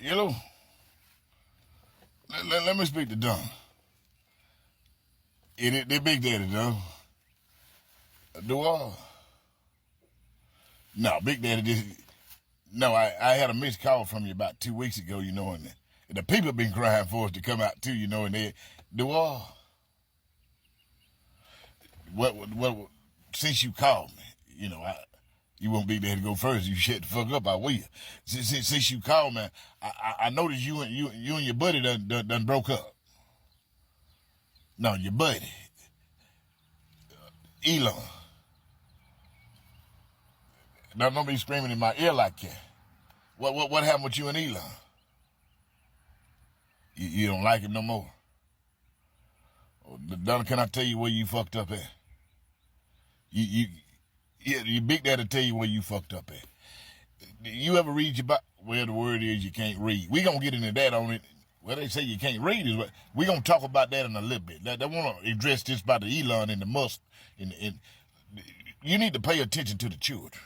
Hello. Let me speak to Don. They Big Daddy, though. Do all. No, Big Daddy just... No, I had a missed call from you about 2 weeks ago, and the people been crying for us to come out too, and they do all. What, since you called me, you won't be there to go first. You shut the fuck up, I will. Since you called me, I noticed you and your buddy done broke up. No, your buddy, Elon. Don't be screaming in my ear like that. What happened with you and Elon? You don't like him no more. Donna, can I tell you where you fucked up at? Your Big Daddy tell you where you fucked up at. You ever read your Bible? Well, the word is you can't read. We gonna get into that on it. Well, they say you can't read is what we gonna talk about that in a little bit. They want to address this about the Elon and the Musk. And you need to pay attention to the children.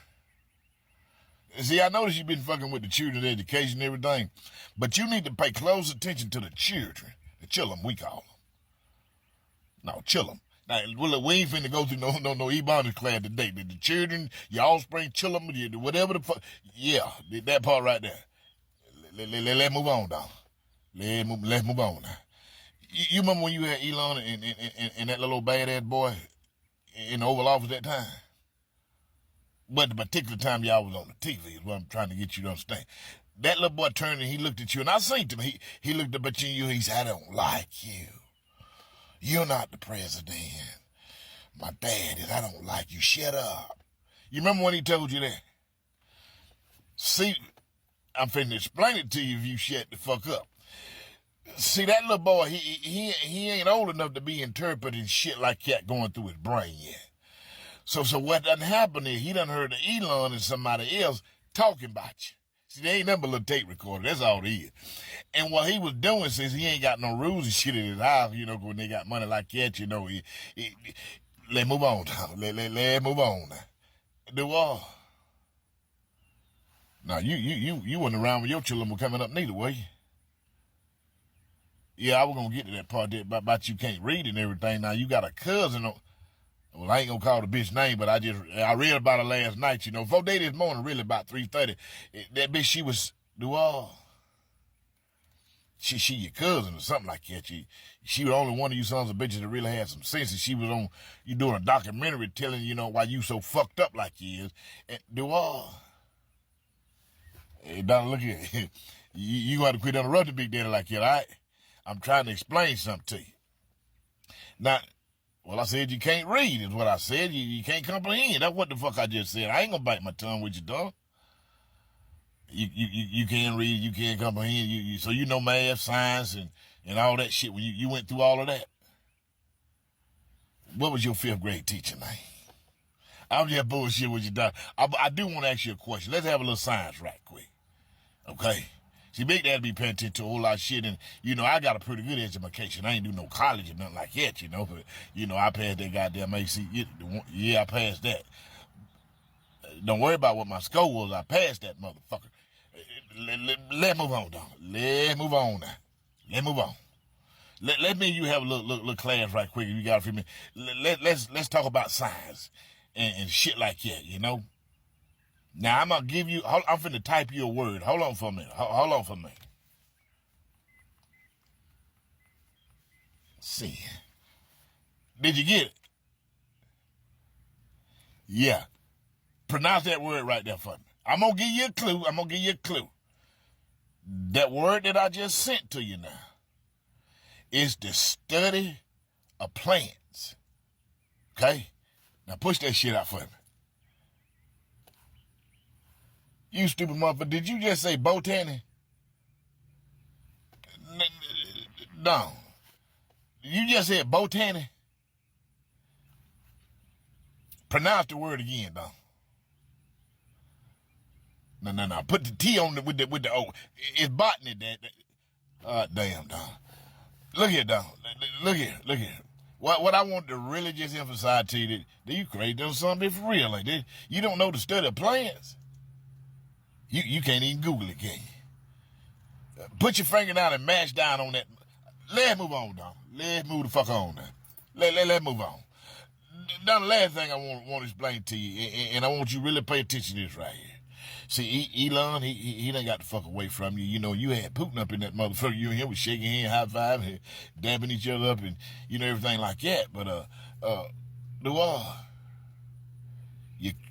See, I notice you've been fucking with the children's education and everything, but you need to pay close attention to the children. The chillum, we call them. No, chillum. Now, well, we ain't finna go through no Ebonics class today. The children, your offspring, chillum, whatever the fuck. Yeah, that part right there. Let's move on, dog. Let's move on now. You remember when you had Elon and that little badass boy in the Oval Office that time? But the particular time y'all was on the TV is what I'm trying to get you to understand. That little boy turned and he looked at you, and I seen him. He looked up at you and he said, I don't like you. You're not the president. My dad is, I don't like you. Shut up. You remember when he told you that? See, I'm finna explain it to you if you shut the fuck up. See, that little boy, he ain't old enough to be interpreting shit like that going through his brain yet. So what done happened is he done heard of Elon and somebody else talking about you. See, they ain't nothing but a little tape recorder. That's all it is. And what he was doing, since he ain't got no rules and shit in his house, when they got money like that, let's move on. Let's move on now. Do all. Now, you wasn't around when your children were coming up neither, were you? Yeah, I was going to get to that part there about you can't read and everything. Now, you got a cousin. Well, I ain't gonna call the bitch name, but I read about her last night, 4 days this morning, really about 3:30. That bitch, she was, she your cousin or something like that. She was only one of you sons of bitches that really had some sense, and she was on, you doing a documentary telling, why you so fucked up like you is. And hey, Donna, look here. You gonna have to quit interrupting Big Daddy like that, all right? I'm trying to explain something to you. Now, well, I said you can't read is what I said. You can't comprehend. That's what the fuck I just said. I ain't gonna bite my tongue with you, dog. You can't read, you can't comprehend. So you know math, science, and all that shit. When you went through all of that. What was your 5th grade teacher name? I'm just bullshit with you, dog. I do want to ask you a question. Let's have a little science right quick. Okay? See, Big Daddy be paying attention to a whole lot of shit, and, I got a pretty good education. I ain't do no college or nothing like that, but, I passed that goddamn AC. Yeah, I passed that. Don't worry about what my score was. I passed that motherfucker. Let's move on, dog. Let's move on now. Let's move on. Let me and you have a little class right quick if you got a few minutes. Let's talk about science and shit like that, Now, I'm going to give you, I'm finna type you a word. Hold on for a minute. Hold on for a minute. Let's see. Did you get it? Yeah. Pronounce that word right there for me. I'm going to give you a clue. That word that I just sent to you now is the study of plants. Okay? Now push that shit out for me. You stupid motherfucker. Did you just say botany? No. You just said botany? Pronounce the word again, dog. No. Put the T on it with the O. It's botany, that. Damn, dog. Look here, dog. Look here. What I want to really just emphasize to you that you crazy doing something for real like that. You don't know the study of plants. You can't even Google it, can you? Put your finger down and mash down on that. Let's move on, Donna. Let's move the fuck on now. Let's move on. Now, the last thing I want to explain to you, and I want you to really pay attention to this right here. See, Elon, he done got the fuck away from you. You know, you had Putin up in that motherfucker. You and him was shaking hands, high five, and dabbing each other up, and you know everything like that. But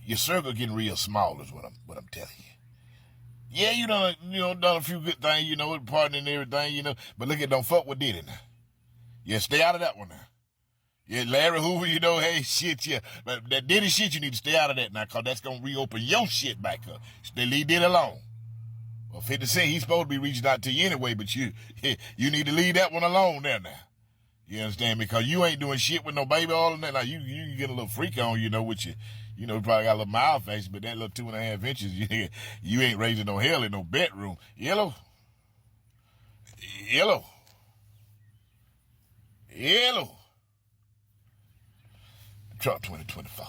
your circle getting real small is what I'm telling you. Yeah, you done a few good things, you know, partner and everything, you know. But look, don't fuck with Diddy now. Yeah, stay out of that one now. Yeah, Larry Hoover, you know, hey, shit, yeah. But that Diddy shit, you need to stay out of that now, because that's going to reopen your shit back up. They leave Diddy alone. Well, 50 Cent, he's supposed to be reaching out to you anyway, but you need to leave that one alone there now. You understand? Because you ain't doing shit with no baby all in that. Now, you can get a little freak on, you know, with you. You know, you probably got a little mild face, but that little 2.5 inches, you ain't raising no hell in no bedroom. Yellow. Trump 2024.